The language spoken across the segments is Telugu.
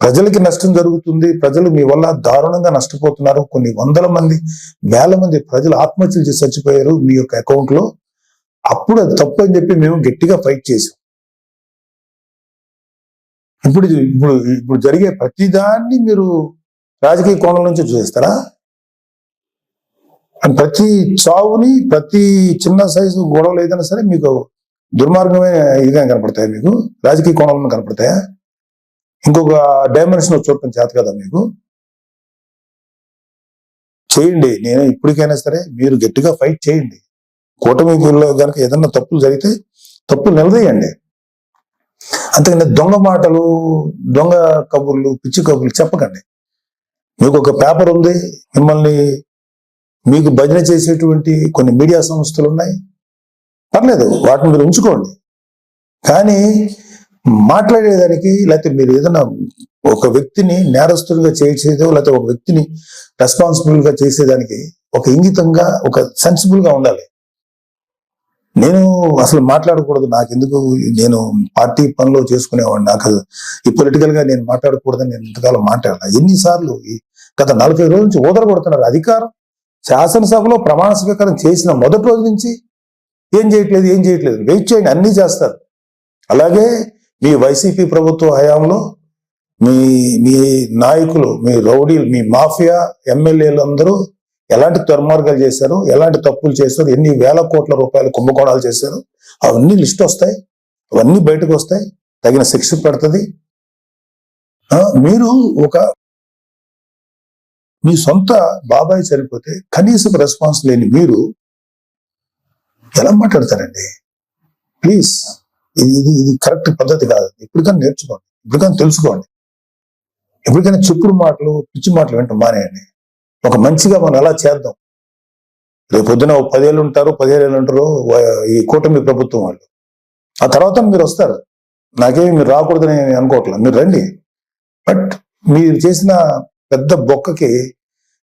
ప్రజలకి నష్టం జరుగుతుంది, ప్రజలు మీ వల్ల దారుణంగా నష్టపోతున్నారు, కొన్ని వందల మంది వేల మంది ప్రజలు ఆత్మహత్యలు చేసి చచ్చిపోయారు మీ యొక్క అకౌంట్ లో. అప్పుడు అది తప్పు అని చెప్పి మేము గట్టిగా ఫైట్ చేసాం. ఇప్పుడు ఇప్పుడు ఇప్పుడు జరిగే ప్రతిదాన్ని మీరు రాజకీయ కోణం నుంచి చూస్తారా? ప్రతి చావుని, ప్రతి చిన్న సైజు గొడవలు ఏదైనా సరే మీకు దుర్మార్గమైన ఇదిగా కనపడతాయా? మీకు రాజకీయ కోణంలో కనపడతాయా? ఇంకొక డైమెన్షన్ చూడటం చేత కదా మీకు? చేయండి. నేను ఇప్పటికైనా సరే మీరు గట్టిగా ఫైట్ చేయండి. కూటమిలో కనుక ఏదన్నా తప్పులు జరిగితే తప్పులు నిలదీయండి. అంతేగాని దొంగ మాటలు, దొంగ కబుర్లు, పిచ్చి కబుర్లు చెప్పకండి. మీకు ఒక పేపర్ ఉంది, మిమ్మల్ని మీకు భజన చేసేటువంటి కొన్ని మీడియా సంస్థలు ఉన్నాయి, పర్లేదు, వాటిని మీరు ఉంచుకోండి. కానీ మాట్లాడేదానికి, లేకపోతే మీరు ఏదైనా ఒక వ్యక్తిని నేరస్తుడిగా చేసేదో, లేకపోతే ఒక వ్యక్తిని రెస్పాన్సిబుల్ గా చేసేదానికి ఒక ఇంగితంగా, ఒక సెన్సిబుల్ గా ఉండాలి. నేను అసలు మాట్లాడకూడదు, నాకెందుకు, నేను పార్టీ పనిలో చేసుకునేవాడిని, నాకు ఈ పొలిటికల్ గా నేను మాట్లాడకూడదని నేను ఇంతకాలం మాట్లాడాను. ఎన్నిసార్లు గత 40 రోజుల నుంచి ఊదరగొడుతున్నారు. అధికారం శాసనసభలో ప్రమాణ స్వీకారం చేసిన మొదటి రోజు నుంచి ఏం చేయట్లేదు. వెయిట్ చేయండి, అన్నీ చేస్తారు. అలాగే మీ వైసీపీ ప్రభుత్వ హయాంలో మీ మీ నాయకులు, మీ రౌడీలు, మీ మాఫియా ఎమ్మెల్యేలు అందరూ ఎలాంటి దుర్మార్గాలు చేశారు, ఎలాంటి తప్పులు చేశారు, ఎన్ని వేల కోట్ల రూపాయలు కుంభకోణాలు చేశారు, అవన్నీ లిస్ట్ వస్తాయి, అవన్నీ బయటకు వస్తాయి, తగిన శిక్ష పడుతుంది. మీరు మీ సొంత బాబాయ్ చనిపోతే కనీసం రెస్పాన్స్ లేని మీరు ఎలా మాట్లాడతారండి? ప్లీజ్, ఇది కరెక్ట్ పద్ధతి కాదు. ఇప్పటికైనా నేర్చుకోండి, ఇప్పటికైనా తెలుసుకోండి, ఎప్పటికైనా చెప్పుడు మాటలు, పిచ్చి మాటలు వింటాం మానేయండి. ఒక మంచిగా మనం ఎలా చేద్దాం. రేపు పొద్దున 10 ఏళ్ళు ఉంటారు, 15 ఏళ్ళు ఉంటారు ఈ కూటమి ప్రభుత్వం వాళ్ళు. ఆ తర్వాత మీరు వస్తారు. నాకేమి మీరు రాకూడదని అనుకోవట్లేదు, మీరు రండి. బట్ మీరు చేసిన పెద్ద బొక్కకి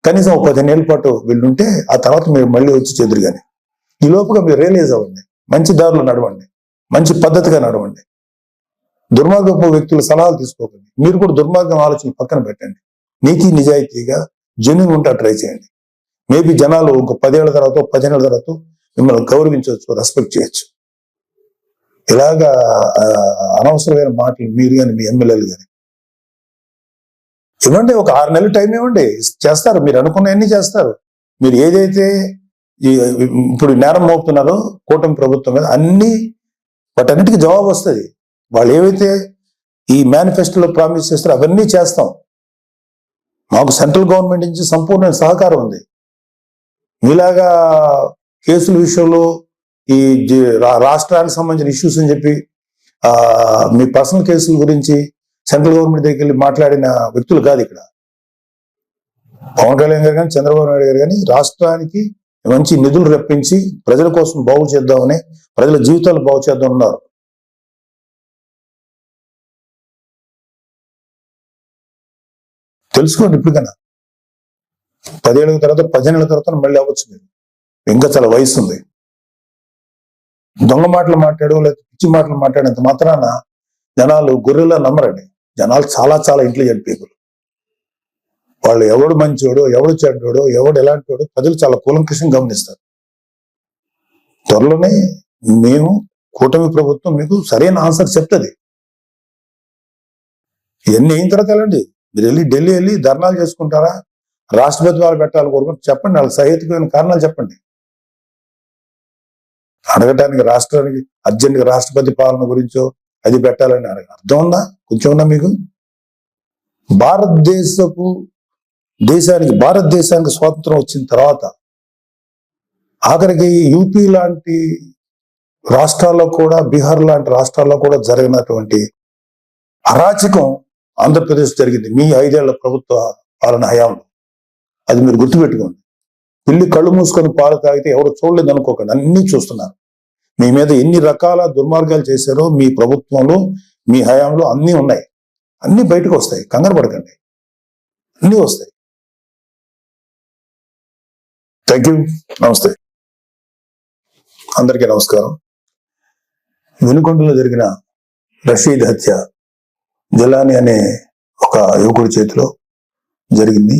కనీసం 15 ఏళ్ళ పాటు వీళ్ళుంటే ఆ తర్వాత మీరు మళ్ళీ వచ్చి చెదురు. కానీ ఈ లోపుగా మీరు రియలైజ్ అవ్వండి, మంచి దారిలో నడవండి, మంచి పద్ధతిగా నడవండి. దుర్మార్గపు వ్యక్తుల సలహాలు తీసుకోకండి. మీరు కూడా దుర్మార్గం ఆలోచన పక్కన పెట్టండి. నీతి నిజాయితీగా జెన్యూన్ ఉంటా ట్రై చేయండి. మేబీ జనాలు ఒక 10 ఏళ్ల తర్వాత, 15 ఏళ్ల తర్వాత మిమ్మల్ని గౌరవించవచ్చు, రెస్పెక్ట్ చేయొచ్చు. ఇలాగా అనవసరమైన మాటలు మీరు కానీ, మీ ఎమ్మెల్యేలు కానీ ఇవ్వండి. ఒక 6 నెలల టైం ఇవ్వండి, చేస్తారు. మీరు అనుకున్నవన్నీ చేస్తారు. మీరు ఏదైతే ఇప్పుడు నేరం మోపుతున్నారో కూటమి ప్రభుత్వం మీద, వాటన్నిటికీ జవాబు వస్తుంది. వాళ్ళు ఏవైతే ఈ మేనిఫెస్టోలో ప్రామిస్ చేస్తారో అవన్నీ చేస్తాం. మాకు సెంట్రల్ గవర్నమెంట్ నుంచి సంపూర్ణ సహకారం ఉంది. మీలాగా కేసుల విషయంలో ఈ రాష్ట్రానికి సంబంధించిన ఇష్యూస్ అని చెప్పి మీ పర్సనల్ కేసుల గురించి సెంట్రల్ గవర్నమెంట్ దగ్గరికి వెళ్ళి మాట్లాడిన వ్యక్తులు కాదు ఇక్కడ. పవన్ కళ్యాణ్ గారు కానీ, చంద్రబాబు నాయుడు గారు కానీ రాష్ట్రానికి మంచి నిధులు రప్పించి ప్రజల కోసం బాగు చేద్దామని, ప్రజల జీవితాలు బాగు చేద్దాం ఉన్నారు. తెలుసుకోండి. ఇప్పటికైనా 10 ఏళ్ళ తర్వాత, 15 ఏళ్ళ తర్వాత మళ్ళీ అవ్వచ్చు. మీరు ఇంకా చాలా వయసు ఉంది. దొంగ మాటలు మాట్లాడు, లేకపోతే పిచ్చి మాటలు మాట్లాడేంత మాత్రాన జనాలు గొర్రెలా నమ్మరండి. జనాలు చాలా చాలా ఇంటెలిజెంట్ పీపుల్. వాళ్ళు ఎవడు మంచోడో, ఎవడు చెడ్డోడో, ఎవడు ఎలాంటివాడో ప్రజలు చాలా కూలంకషంగా గమనిస్తారు. త్వరలోనే మేము కూటమి ప్రభుత్వం మీకు సరైన ఆన్సర్ చెప్తుంది. ఇవన్నీ అయిన తర్వాత వెళ్ళండి. మీరు ఢిల్లీ వెళ్ళి ధర్నాలు చేసుకుంటారా, రాష్ట్రపతి వాళ్ళు పెట్టాలని కోరుకుంటే చెప్పండి, వాళ్ళకి సహేతుకమైన కారణాలు చెప్పండి. అడగటానికి రాష్ట్రానికి అర్జెంట్గా రాష్ట్రపతి పాలన గురించో అది పెట్టాలని అర్థం ఉందా? కొంచెం ఉందా మీకు? భారతదేశానికి స్వాతంత్రం వచ్చిన తర్వాత ఆఖరికి యూపీ లాంటి రాష్ట్రాల్లో కూడా, బీహార్ లాంటి రాష్ట్రాల్లో కూడా జరిగినటువంటి అరాచకం ఆంధ్రప్రదేశ్ జరిగింది మీ 5 ఏళ్ల ప్రభుత్వ పాలన హయాంలో. అది మీరు గుర్తుపెట్టుకోండి. పిల్లి కళ్ళు మూసుకొని పాలు తాగితే ఎవరు చూడలేదు అనుకోకండి, అన్ని చూస్తున్నారు. మీ మీద ఎన్ని రకాల దుర్మార్గాలు చేశారో మీ ప్రభుత్వంలో, మీ హయాంలో అన్నీ ఉన్నాయి. అన్ని బయటకు వస్తాయి, కంగారు పడకండి, అన్నీ వస్తాయి. Thank you. నమస్తే, అందరికీ నమస్కారం. వినుకొండలో జరిగిన రషీద్ హత్య, జిలాని అనే ఒక యువకుడి చేతిలో జరిగింది.